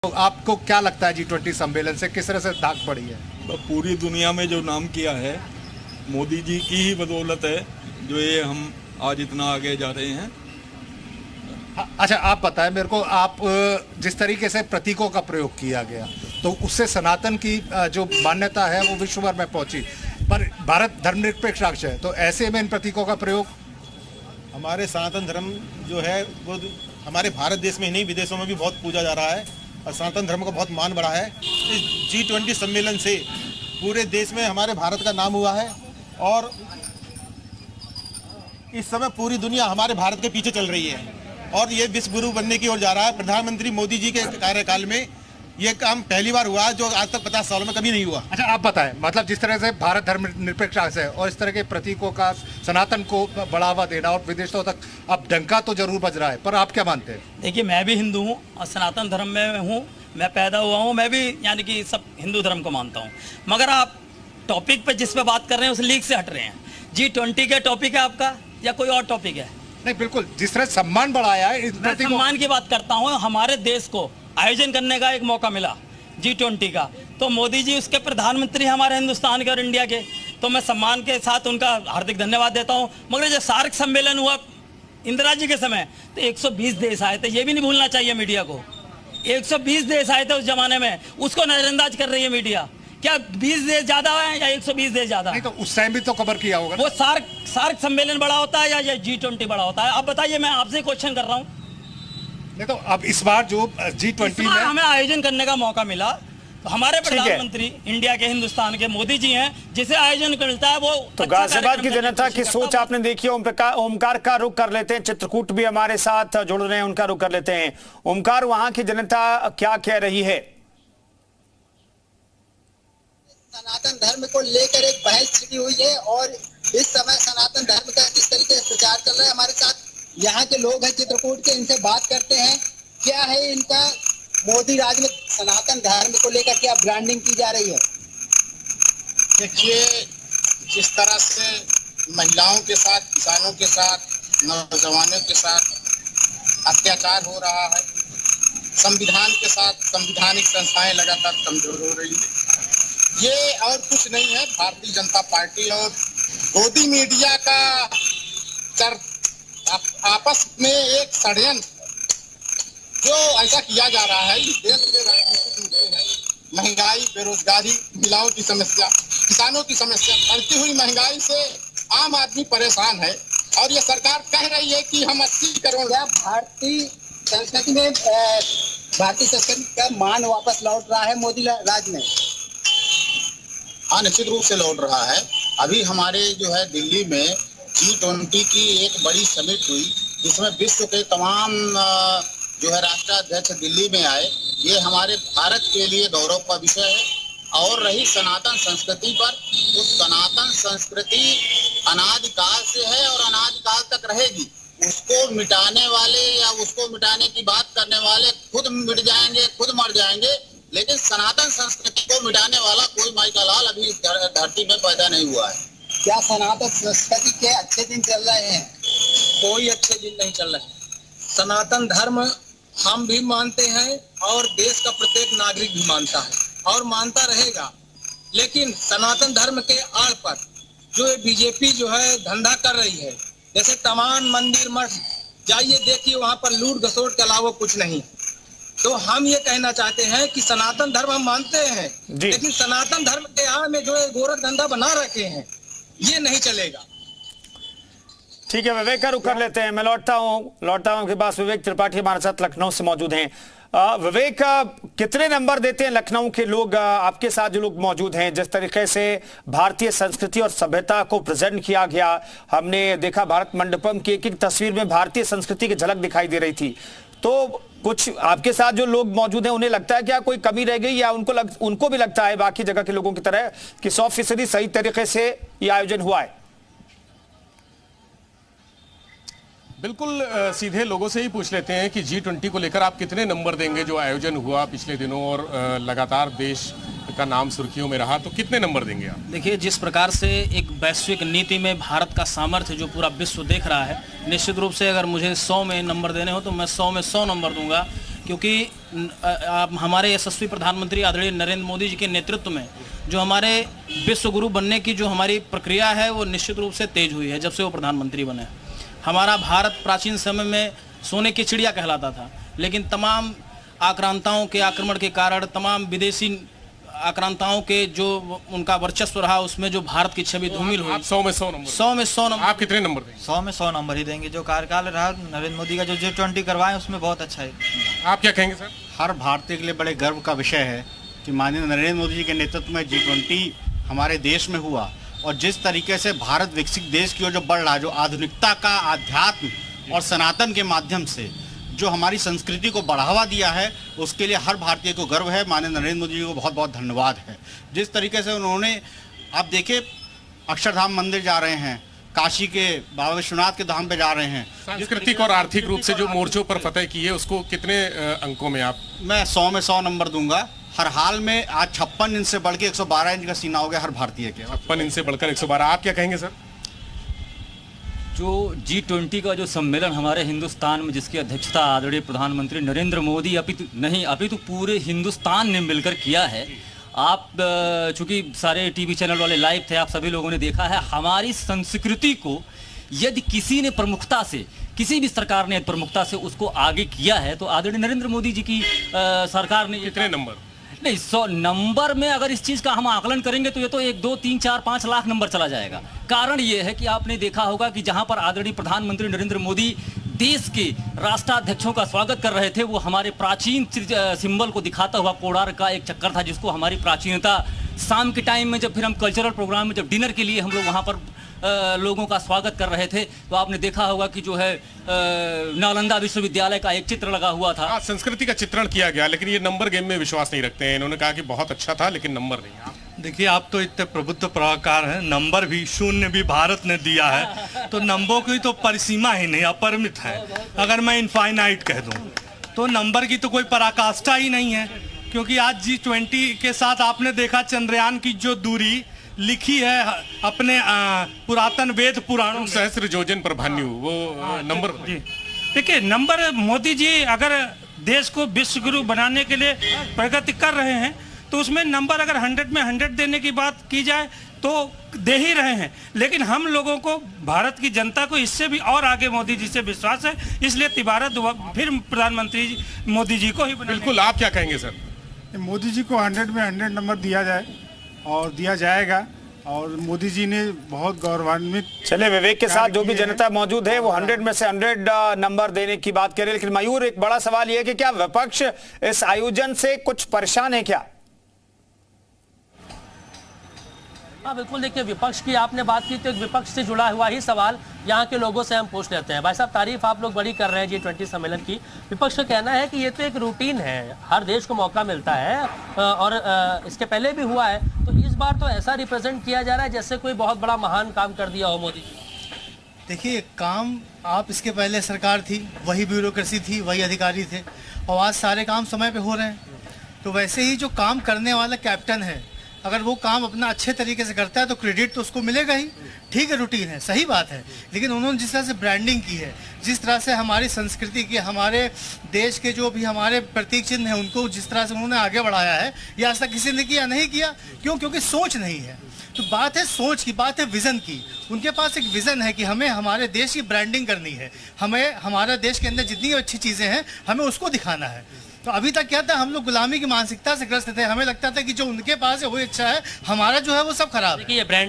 तो आपको क्या लगता है G20 सम्मेलन से किस तरह से धाक पड़ी है? तो पूरी दुनिया में जो नाम किया है मोदी जी की ही बदौलत है जो ये हम आज इतना आगे जा रहे हैं। अच्छा, आप बताएं मेरे को, आप जिस तरीके से प्रतीकों का प्रयोग किया गया तो उससे सनातन की जो मान्यता है वो विश्व भर में पहुंची, पर भारत धर्मनिरपेक्ष राष्ट्र है, तो ऐसे में इन प्रतीकों का प्रयोग हमारे सनातन धर्म जो है वो हमारे भारत देश में ही नहीं विदेशों में भी बहुत पूजा जा रहा है और सनातन धर्म का बहुत मान बढ़ा है। इस G20 सम्मेलन से पूरे देश में हमारे भारत का नाम हुआ है और इस समय पूरी दुनिया हमारे भारत के पीछे चल रही है और ये विश्व गुरु बनने की ओर जा रहा है। प्रधानमंत्री मोदी जी के कार्यकाल में ये काम पहली बार हुआ जो आज तक 50 सालों में कभी नहीं हुआ। अच्छा, आप बताएं, मतलब जिस तरह से भारत धर्मनिरपेक्ष राष्ट्र है और इस तरह के प्रतीकों का सनातन को बढ़ावा देना और विदेशों तक अब डंका तो जरूर बज रहा है, पर आप क्या मानते हैं? देखिए, मैं भी हिंदू हूँ और सनातन धर्म में हूँ, मैं पैदा हुआ हूँ, मैं भी यानी कि सब हिंदू धर्म को मानता हूँ। मगर आप टॉपिक पे जिस पे बात कर रहे हैं उस लीग से हट रहे हैं। G20 का टॉपिक है आपका या कोई और टॉपिक है? नहीं, बिल्कुल, जिस तरह सम्मान बढ़ाया है मैं सम्मान की बात करता हूँ। हमारे देश को आयोजन करने का एक मौका मिला G20 का, तो मोदी जी उसके प्रधानमंत्री हमारे हिंदुस्तान के और इंडिया के, तो मैं सम्मान के साथ उनका हार्दिक धन्यवाद देता हूँ। मगर जब सार्क सम्मेलन हुआ इंदिरा जी के समय तो 120 देश आए थे, ये भी नहीं भूलना चाहिए मीडिया को। 120 देश आए थे उस जमाने में, उसको नजरअंदाज कर रही है मीडिया। क्या 20 देश ज्यादा है या 120 देश ज्यादा? नहीं, तो उस टाइम भी तो कवर किया होगा। वो सार्क सम्मेलन बड़ा होता है या G20 बड़ा होता है? आप बताइए, मैं आपसे क्वेश्चन कर रहा हूँ। नहीं, तो अब इस बार जो G20 में हमें आयोजन करने का मौका मिला, तो हमारे प्रधानमंत्री इंडिया के हिंदुस्तान के मोदी जी हैं, जिसे आयोजन मिलता है वो। तो गाजियाबाद की जनता की सोच आपने देखी। ओमकार का रुख कर लेते हैं, चित्रकूट भी हमारे साथ जुड़ रहे हैं, उनका रुख कर लेते हैं। ओमकार, वहां की जनता क्या कह रही है? सनातन धर्म को लेकर एक बहस छिड़ी हुई है और इस समय सनातन धर्म का किस तरीके से प्रचार चल रहा है। हमारे साथ यहाँ के लोग हैं चित्रकूट के, इनसे बात करते हैं। क्या है इनका मोदी राज में सनातन धर्म को लेकर क्या ब्रांडिंग की जा रही है? देखिए, जिस तरह से महिलाओं के साथ, किसानों के साथ, नौजवानों के साथ अत्याचार हो रहा है, संविधान के साथ संवैधानिक संस्थाएं लगातार कमजोर हो रही है, ये और कुछ नहीं है। भारतीय जनता पार्टी और गोदी मीडिया का आपस में एक षड्यंत्र जो ऐसा किया जा रहा है। देश के राजनीतिक मुद्दे हैं, महंगाई, बेरोजगारी, महिलाओं की समस्या, किसानों की समस्या, बढ़ती हुई महंगाई से आम आदमी परेशान है और ये सरकार कह रही है कि हम 80 करोड़। भारतीय संस्कृति में भारतीय संस्कृति का मान वापस लौट रहा है मोदी राज में? हाँ, निश्चित रूप से लौट रहा है। अभी हमारे जो है दिल्ली में G20 की एक बड़ी समिट हुई जिसमें विश्व के तमाम जो है राष्ट्राध्यक्ष दिल्ली में आए। ये हमारे भारत के लिए गौरव का विषय है। और रही सनातन संस्कृति पर, तो सनातन संस्कृति अनादिकाल से है और अनादिकाल तक रहेगी। उसको मिटाने वाले या उसको मिटाने की बात करने वाले खुद मिट जाएंगे, खुद मर जाएंगे, लेकिन सनातन संस्कृति को मिटाने वाला कोई माई का लाल अभी धरती में पैदा नहीं हुआ है। क्या सनातन संस्कृति के अच्छे दिन चल रहे हैं? कोई अच्छे दिन नहीं चल रहे। सनातन धर्म हम भी मानते हैं और देश का प्रत्येक नागरिक भी मानता है और मानता रहेगा, लेकिन सनातन धर्म के आड़ पर जो बीजेपी जो है धंधा कर रही है, जैसे तमाम मंदिर मठ जाइए देखिए, वहां पर लूट घसोट के अलावा कुछ नहीं। तो हम ये कहना चाहते हैं कि सनातन धर्म हम मानते हैं, लेकिन सनातन धर्म के आड़ में जो है गोरख धंधा बना रखे हैं, ये नहीं चलेगा। ठीक है, विवेक का रुख कर लेते हैं। मैं लौटता हूं के पास। विवेक त्रिपाठी हमारे साथ लखनऊ से मौजूद हैं। विवेक, कितने नंबर देते हैं लखनऊ के लोग, आपके साथ जो लोग मौजूद हैं, जिस तरीके से भारतीय संस्कृति और सभ्यता को प्रेजेंट किया गया? हमने देखा भारत मंडपम की एक तस्वीर में भारतीय संस्कृति की झलक दिखाई दे रही थी। तो कुछ आपके साथ जो लोग मौजूद हैं, उन्हें लगता है क्या कोई कमी रह गई, या उनको भी लगता है बाकी जगह के लोगों की तरह कि 100% सही तरीके से ये आयोजन हुआ है? बिल्कुल, सीधे लोगों से ही पूछ लेते हैं कि G20 को लेकर आप कितने नंबर देंगे? जो आयोजन हुआ पिछले दिनों और लगातार देश का नाम सुर्खियों में रहा, तो कितने नंबर देंगे आप? देखिए, जिस प्रकार से एक वैश्विक नीति में भारत का सामर्थ्य जो पूरा विश्व देख रहा है, निश्चित रूप से अगर मुझे 100 में नंबर देने हो तो मैं 100 में 100 नंबर दूंगा। क्योंकि हमारे यशस्वी प्रधानमंत्री आदरणीय नरेंद्र मोदी जी के नेतृत्व में जो हमारे विश्व गुरु बनने की जो हमारी प्रक्रिया है वो निश्चित रूप से तेज हुई है जब से वो प्रधानमंत्री बने। हमारा भारत प्राचीन समय में सोने की चिड़िया कहलाता था, लेकिन तमाम आक्रांताओं के आक्रमण के कारण, तमाम विदेशी आक्रांताओं के जो उनका वर्चस्व रहा, उसमें जो भारत की छवि धूमिल हुई। 100 में 100 नंबर। 100 में 100 नंबर। आप कितने नंबर देंगे? 100 में 100 नंबर ही देंगे। जो कार्यकाल रहा नरेंद्र मोदी का, जो G20 करवाए उसमें बहुत अच्छा है। आप क्या कहेंगे सर? हर भारतीय के लिए बड़े गर्व का विषय है कि माननीय नरेंद्र मोदी जी के नेतृत्व में G20 हमारे देश में हुआ, और जिस तरीके से भारत विकसित देश की ओर जो बढ़ रहा है, जो आधुनिकता का आध्यात्म और सनातन के माध्यम से जो हमारी संस्कृति को बढ़ावा दिया है, उसके लिए हर भारतीय को गर्व है। माननीय नरेंद्र मोदी जी को बहुत बहुत धन्यवाद है। जिस तरीके से उन्होंने, आप देखिए, अक्षरधाम मंदिर जा रहे हैं, काशी के बाबा विश्वनाथ के धाम पे जा रहे हैं। सांस्कृतिक और आर्थिक रूप से जो मोर्चों पर फतह की है, उसको कितने अंकों में आप? मैं 100 में 100 नंबर दूंगा। हर हाल में आज 56 इंच से बढ़ के 112 इंच का सीना हो गया हर भारतीय के। 56 इंच से बढ़कर 112। आप क्या कहेंगे सर? जो G20 का जो सम्मेलन हमारे हिंदुस्तान में, जिसकी अध्यक्षता आदरणीय प्रधानमंत्री नरेंद्र मोदी अभी तो पूरे हिंदुस्तान ने मिलकर किया है। आप चूंकि सारे टीवी चैनल वाले लाइव थे, आप सभी लोगों ने देखा है। हमारी संस्कृति को यदि किसी ने प्रमुखता से, किसी भी सरकार ने प्रमुखता से उसको आगे किया है तो आदरणीय नरेंद्र मोदी जी की सरकार ने। कितने नंबर? नहीं, 100 नंबर में अगर इस चीज का हम आकलन करेंगे तो ये तो 1, 2, 3, 4, 5 लाख नंबर चला जाएगा। कारण ये है कि आपने देखा होगा कि जहां पर आदरणीय प्रधानमंत्री नरेंद्र मोदी देश के राष्ट्राध्यक्षों का स्वागत कर रहे थे, वो हमारे प्राचीन सिंबल को दिखाता हुआ कोणार्क का एक चक्कर था, जिसको हमारी प्राचीनता, शाम के टाइम में जब फिर हम कल्चरल प्रोग्राम में जब डिनर के लिए हम लोग वहाँ पर लोगों का स्वागत कर रहे थे, तो आपने देखा होगा कि जो है नालंदा विश्वविद्यालय का एक चित्र लगा हुआ था। संस्कृति का चित्रण किया गया, लेकिन ये नंबर गेम में विश्वास नहीं रखते हैं। इन्होंने कहा कि बहुत अच्छा था लेकिन नंबर नहीं। देखिए, आप तो इतने प्रबुद्ध पत्रकार हैं, नंबर भी शून्य भी भारत ने दिया है, तो नंबरों की तो परिसीमा ही नहीं, अपरिमित है। अगर मैं इनफाइनाइट कह दूं तो नंबर की तो कोई पराकाष्ठा ही नहीं है, क्योंकि आज G20 के साथ आपने देखा चंद्रयान की जो दूरी लिखी है अपने पुरातन वेद पुराणों, सहस्त्र योजन पर भान्यु, वो नंबर। देखिए, नंबर मोदी जी अगर देश को विश्व गुरु बनाने के लिए प्रगति कर रहे हैं तो उसमें नंबर अगर 100 में 100 देने की बात की जाए तो दे ही रहे हैं, लेकिन हम लोगों को, भारत की जनता को इससे भी और आगे मोदी जी से विश्वास है, इसलिए तिबारा फिर प्रधानमंत्री मोदी जी को ही। बिल्कुल, आप क्या कहेंगे सर? मोदी जी को 100 में 100 नंबर दिया जाए और दिया जाएगा, और मोदी जी ने बहुत गौरवान्वित। चले, विवेक के साथ जो भी जनता मौजूद है वो 100 में से 100 नंबर देने की बात करे। लेकिन मयूर, एक बड़ा सवाल यह है कि क्या विपक्ष इस आयोजन से कुछ परेशान है क्या? हाँ बिल्कुल, देखिए, विपक्ष की आपने बात की तो एक विपक्ष से जुड़ा हुआ ही सवाल यहाँ के लोगों से हम पूछ लेते हैं। भाई साहब, तारीफ आप लोग बड़ी कर रहे हैं G20 सम्मेलन की। विपक्ष का कहना है कि ये तो एक रूटीन है, हर देश को मौका मिलता है और इसके पहले भी हुआ है, तो इस बार तो ऐसा रिप्रेजेंट किया जा रहा है जैसे कोई बहुत बड़ा महान काम कर दिया हो मोदी जी। देखिए, काम आप इसके पहले सरकार थी, वही ब्यूरोक्रेसी थी, वही अधिकारी थे, और आज सारे काम समय पे हो रहे हैं। तो वैसे ही जो काम करने वाला कैप्टन है, अगर वो काम अपना अच्छे तरीके से करता है तो क्रेडिट तो उसको मिलेगा ही। ठीक है, रूटीन है, सही बात है, लेकिन उन्होंने जिस तरह से ब्रांडिंग की है, जिस तरह से हमारी संस्कृति की, हमारे देश के जो भी हमारे प्रतीक चिन्ह हैं, उनको जिस तरह से उन्होंने आगे बढ़ाया है, ये आज तक किसी ने किया नहीं किया। क्यों? क्योंकि सोच नहीं है। तो बात है सोच की, बात है विज़न की। उनके पास एक विज़न है कि हमें हमारे देश की ब्रांडिंग करनी है, हमें हमारे देश के अंदर जितनी अच्छी चीज़ें हैं हमें उसको दिखाना है। तो अभी तक क्या था, हम लोग गुलामी की मानसिकता से ग्रस्त थे, हमें लगता था कि जो उनके पास है वही अच्छा है, हमारा जो है वो सब खराब है। ये ब्रांड